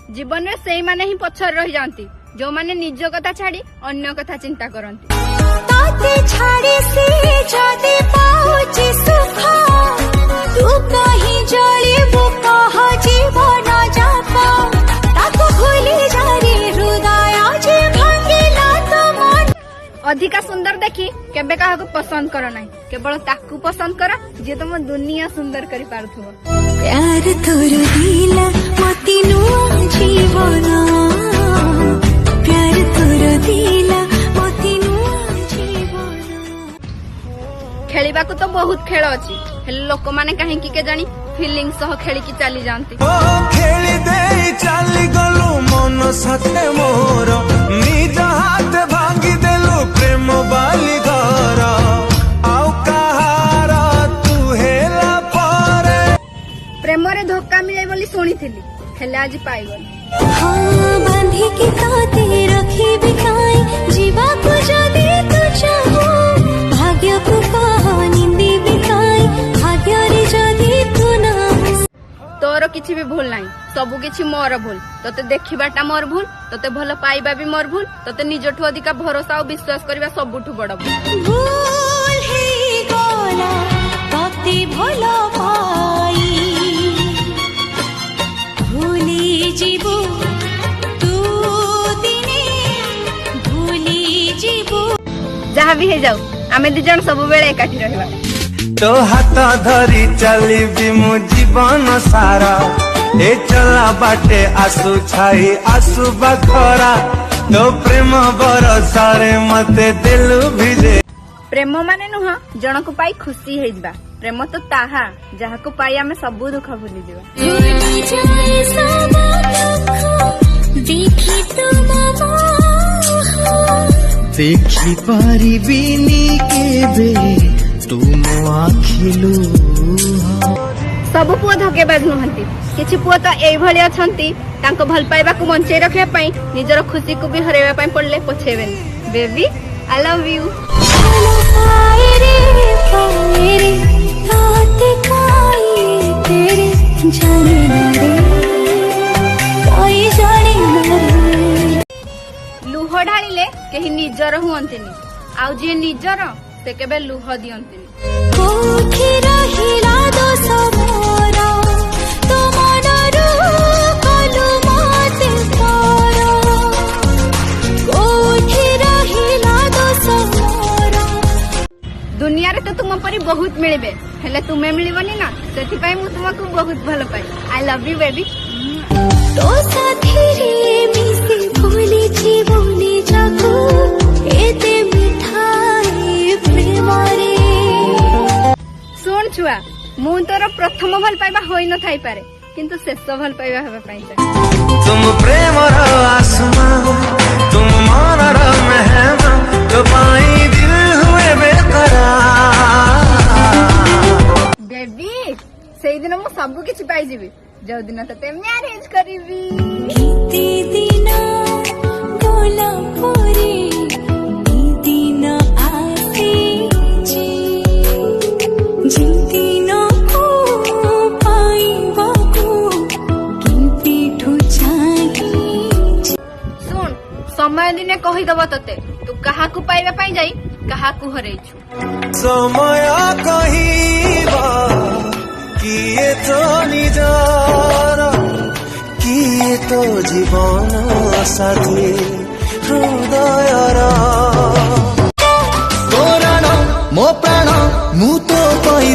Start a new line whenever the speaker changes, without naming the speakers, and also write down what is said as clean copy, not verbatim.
जीवन में से माने ही पछर रही जाती जो माने निज कथा छाड़ी अन्य कथा चिंता करती।
ताते छाड़ी से जादे पाउची सुख तू कहीं जलिबु कह जीवन जाप ताको भूली जारी हृदय जे भांगिला तो मन।
अधिका सुंदर देखी केबे काहाको पसंद करो नहीं, केवल ताकू पसंद कर जे तुम दुनिया सुंदर करि पारुथुबो।
प्यार तोर दिला मति नुआ जीवन प्यार तोर दिला मति नुआ जीवन।
खेलिबा को तो बहुत खेल अछि हेले लोक माने काहे की के जानी फीलिंग सह खेली की चली जानती।
ओ खेली दे चली गलु मन सते मोर निज हाथ भांगी देलु प्रेम बाली घर आउ कहार तू हेला पारे।
प्रेम रे धोखा मिले बोली सुनिथिली हेले आज पाइगल।
हाँ बांधी के ताते रखी बिकाई जीवा को जदी तू चाहो भाग्य को कहा निंदी बिकाई भाग्य रे जदी तू ना।
तोर किछि भी भूल नहीं, सबु किछि मोर भूल। तते देखिबाटा मोर भूल, तते भल पाइबा भी मोर भूल, तते निजठु अधिका भरोसा और विश्वास करबा सबुठु बड़ भूल।
भूल हे गला तते भल पाई भूली जीवो तू दिने भूली जीवो।
जहाँ भी है जाऊ आमे दी जण सब बेले एकाठी रहबा।
तो हाथ धरी चली भी मु जीवन सारा ए चला बाटे आसु छाई आसु बखरा तो प्रेम बरसारे मते दिल भिजे।
प्रेम माने नुह जण को पाई खुशी हे जिबा, प्रेम तो ताहा जहा को पाई आमे सब दुख भूली जिबा।
भूली जाए सब दुख देखी तुम
देखी पारिबिनी केबे तुम आखिलु।
सब पुओ धकेबाज नुहंती, किछि पुओ तो एई भली अछंती तांको भल पाइबा को मंचे रखिया पई निजर खुशी को भी हरेबा पई पड़ले पछेबेन। Baby I love you.
पायरे ताते काई तेरे जाने न रे काई जाने न रे।
लुह ढालिले केही निजर हुअंतिनी आउ जे निजर से केबे लुह दियंतिनी।
कोठी रहिला दोष मोरा तो मनरु कलु मते पारा कोठी रहिला दोष मोरा।
दुनिया रे तो तुम परी बहुत मिलबे हेले तुमे मिलिबनी ना, सेथि पई मु तुमको बहुत भलो पाई। I love you baby.
तो साथी रे मिसी भूली जीवनी जाको एते मिठाई प्रेम रे।
सुन छुआ मु तोर प्रथम भल पाइबा होई न थाई पारे किंतु शेष भल पाइबा हेबा पई चाहे।
तुम प्रेम आसमां तुम मन मेहमान तो पाई दिल हुए बेकरार।
बेबी सेई दिन मु सब किछि पाई जिबी जो दिन तते मैरिज करिबी।
गीते दिन गोला पोरे दिन आसे जी जिंती न को पाई बाको किंती ठो चाहिए।
सुन समय दिने कहि दब तते तू कहा को पाइबा पई जाई कहा को हरैछु।
समय कहिबा किए तो निजार किए तो जीवन साथी हृदयर तोरण मो प्राण मु तो कहि